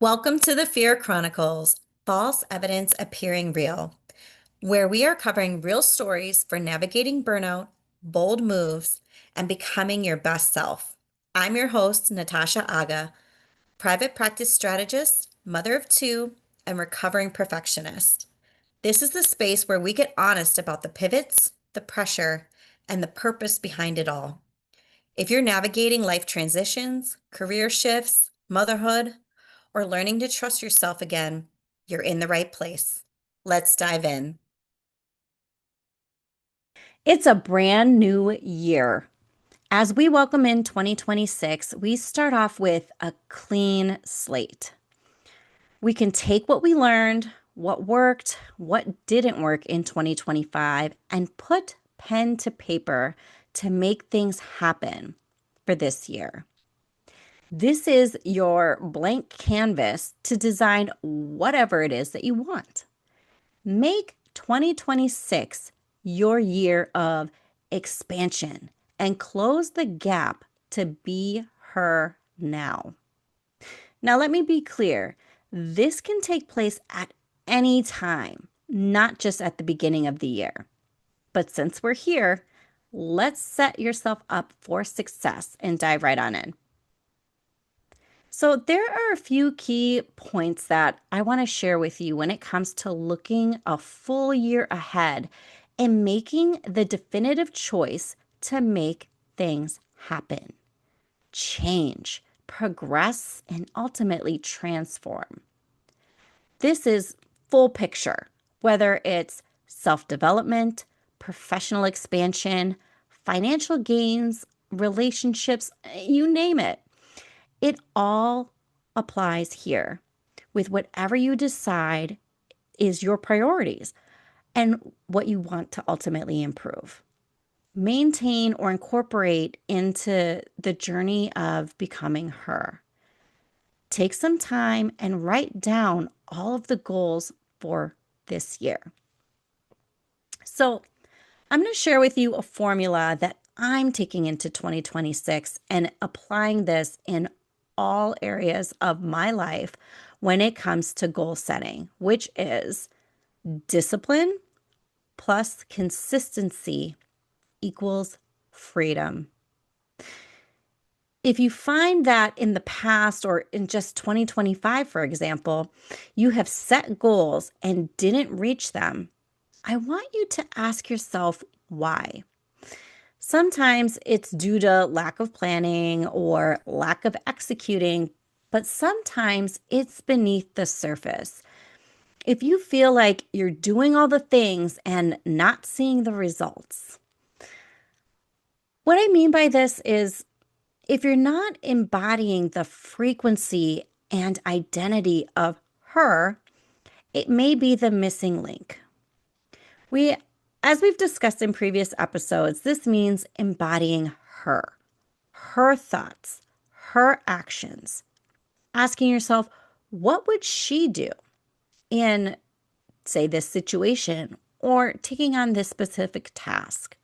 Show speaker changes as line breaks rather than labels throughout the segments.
Welcome to the F.E.A.R Chronicles, False Evidence Appearing Real, where we are covering real stories for navigating burnout, bold moves, and becoming your best self. I'm your host, Natasha Agha, private practice strategist, mother of two, and recovering perfectionist. This is the space where we get honest about the pivots, the pressure, and the purpose behind it all. If you're navigating life transitions, career shifts, motherhood, or learning to trust yourself again, you're in the right place. Let's dive in.
It's a brand new year. As we welcome in 2026, we start off with a clean slate. We can take what we learned, what worked, what didn't work in 2025, and put pen to paper to make things happen for this year. This is your blank canvas to design whatever it is that you want. Make 2026 your year of expansion and close the gap to be her now. Now, let me be clear. This can take place at any time, not just at the beginning of the year. But since we're here, let's set yourself up for success and dive right on in. So, there are a few key points that I want to share with you when it comes to looking a full year ahead and making the definitive choice to make things happen, change, progress, and ultimately transform. This is full picture, whether it's self development, professional expansion, financial gains, relationships, you name it. It all applies here with whatever you decide is your priorities and what you want to ultimately improve. Maintain or incorporate into the journey of becoming her. Take some time and write down all of the goals for this year. So, I'm going to share with you a formula that I'm taking into 2026 and applying this in all areas of my life when it comes to goal setting, which is discipline plus consistency equals freedom. If you find that in the past or in just 2025, for example, you have set goals and didn't reach them, I want you to ask yourself why. Sometimes it's due to lack of planning or lack of executing, but sometimes it's beneath the surface. If you feel like you're doing all the things and not seeing the results, what I mean by this is if you're not embodying the frequency and identity of her, it may be the missing link. As we've discussed in previous episodes, this means embodying her thoughts, her actions, asking yourself, what would she do in, say, this situation or taking on this specific task?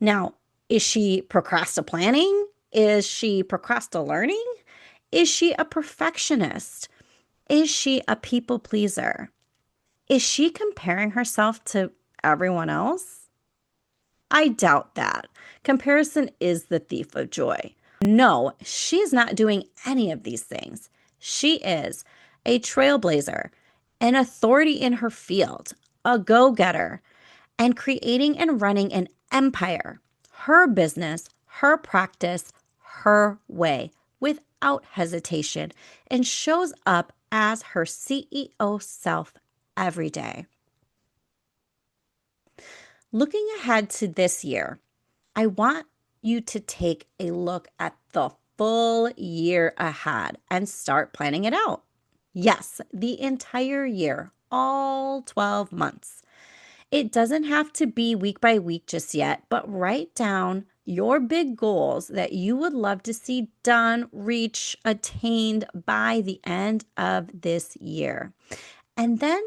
Now, is she procrastinating? Is she procrastinating? Is she a perfectionist? Is she a people pleaser? Is she comparing herself to everyone else? I doubt that. Comparison is the thief of joy. No, she's not doing any of these things. She is a trailblazer, an authority in her field, a go getter, and creating and running an empire, her business, her practice, her way, without hesitation, and shows up as her CEO self every day. Looking ahead to this year, I want you to take a look at the full year ahead and start planning it out. Yes, the entire year, all 12 months. It doesn't have to be week by week just yet, but write down your big goals that you would love to see done, reach, attained by the end of this year. And then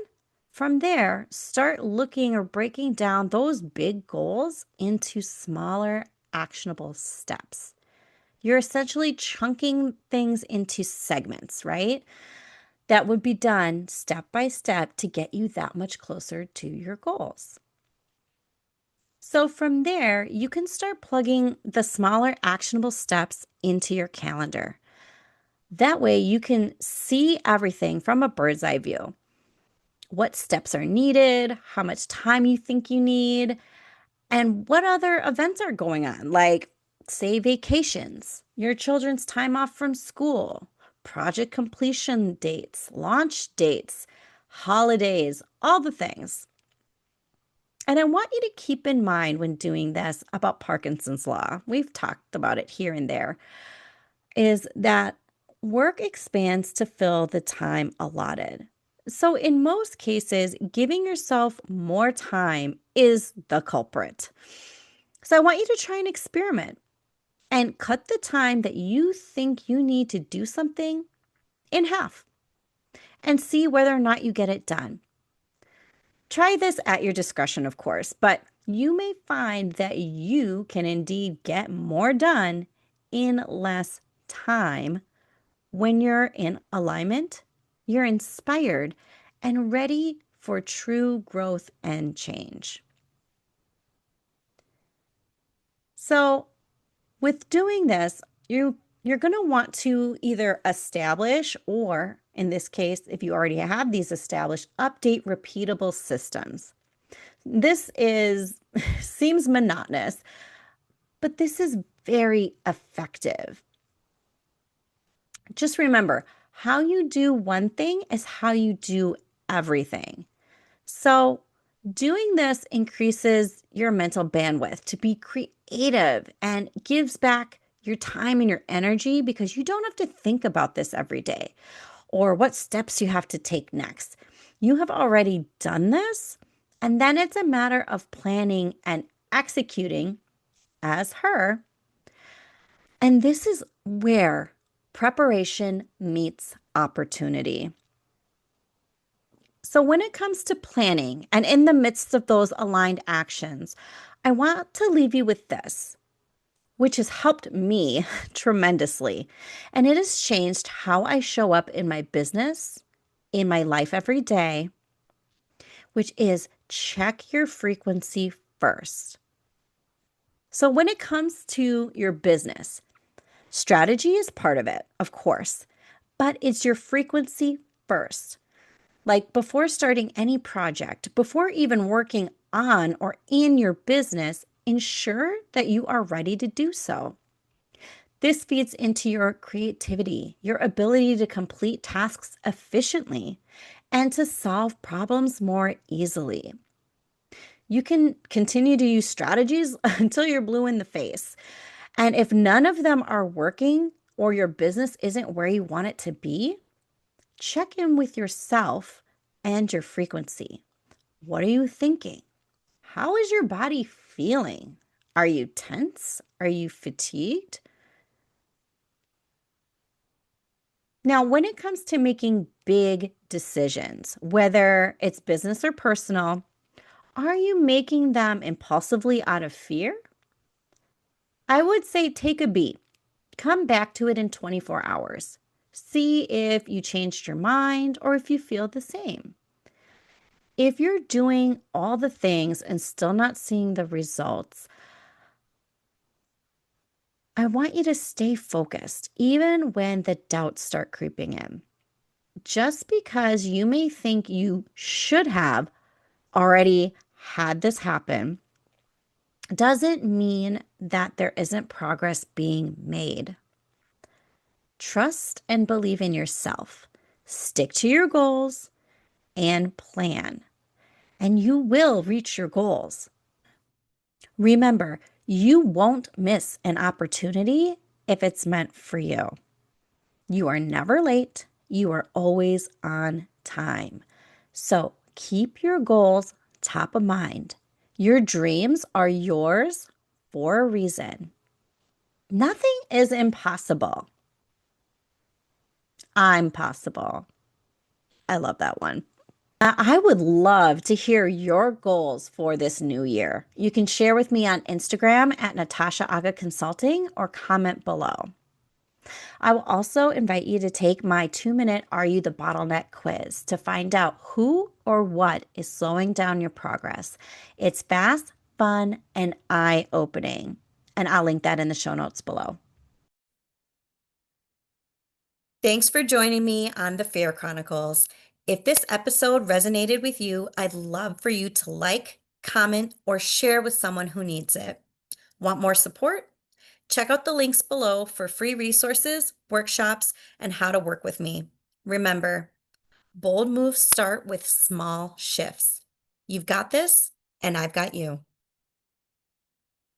from there, start looking or breaking down those big goals into smaller, actionable steps. You're essentially chunking things into segments, right? that would be done step by step to get you that much closer to your goals. So from there, you can start plugging the smaller actionable steps into your calendar. That way, you can see everything from a bird's eye view. What steps are needed, how much time you think you need, and what other events are going on, like, say, vacations, your children's time off from school, project completion dates, launch dates, holidays, all the things. And I want you to keep in mind when doing this about Parkinson's law. We've talked about it here and there, is that work expands to fill the time allotted. So, in most cases, giving yourself more time is the culprit. So, I want you to try and experiment and cut the time that you think you need to do something in half and see whether or not you get it done. Try this at your discretion, of course, but you may find that you can indeed get more done in less time when you're in alignment, you're inspired, and ready for true growth and change. So, with doing this, you're going to want to either establish, or in this case, if you already have these established, update repeatable systems. This is seems monotonous, but this is very effective. Just remember, how you do one thing is how you do everything. So, doing this increases your mental bandwidth to be creative and gives back your time and your energy because you don't have to think about this every day or what steps you have to take next. You have already done this, and then it's a matter of planning and executing as her. And this is where preparation meets opportunity. So, when it comes to planning and in the midst of those aligned actions, I want to leave you with this, which has helped me tremendously. And it has changed how I show up in my business, in my life every day, which is check your frequency first. So, when it comes to your business, strategy is part of it, of course, but it's your frequency first. Like before starting any project, before even working on or in your business, ensure that you are ready to do so. This feeds into your creativity, your ability to complete tasks efficiently, and to solve problems more easily. You can continue to use strategies until you're blue in the face. And if none of them are working or your business isn't where you want it to be, check in with yourself and your frequency. What are you thinking? How is your body feeling? Are you tense? Are you fatigued? Now, when it comes to making big decisions, whether it's business or personal, are you making them impulsively out of fear? I would say take a beat. Come back to it in 24 hours. See if you changed your mind or if you feel the same. If you're doing all the things and still not seeing the results, I want you to stay focused, even when the doubts start creeping in. Just because you may think you should have already had this happen doesn't mean that there isn't progress being made. Trust and believe in yourself. Stick to your goals and plan, and you will reach your goals. Remember, you won't miss an opportunity if it's meant for you. You are never late. You are always on time. So keep your goals top of mind. Your dreams are yours for a reason. Nothing is impossible. I'm possible. I love that one. I would love to hear your goals for this new year. You can share with me on Instagram at Natasha Agha Consulting or comment below. I will also invite you to take my 2-minute Are You the Bottleneck quiz to find out who or what is slowing down your progress. It's fast, fun, and eye opening. And I'll link that in the show notes below.
Thanks for joining me on the F.E.A.R Chronicles. If this episode resonated with you, I'd love for you to like, comment, or share with someone who needs it. Want more support? Check out the links below for free resources, workshops, and how to work with me. Remember, bold moves start with small shifts. You've got this, and I've got you.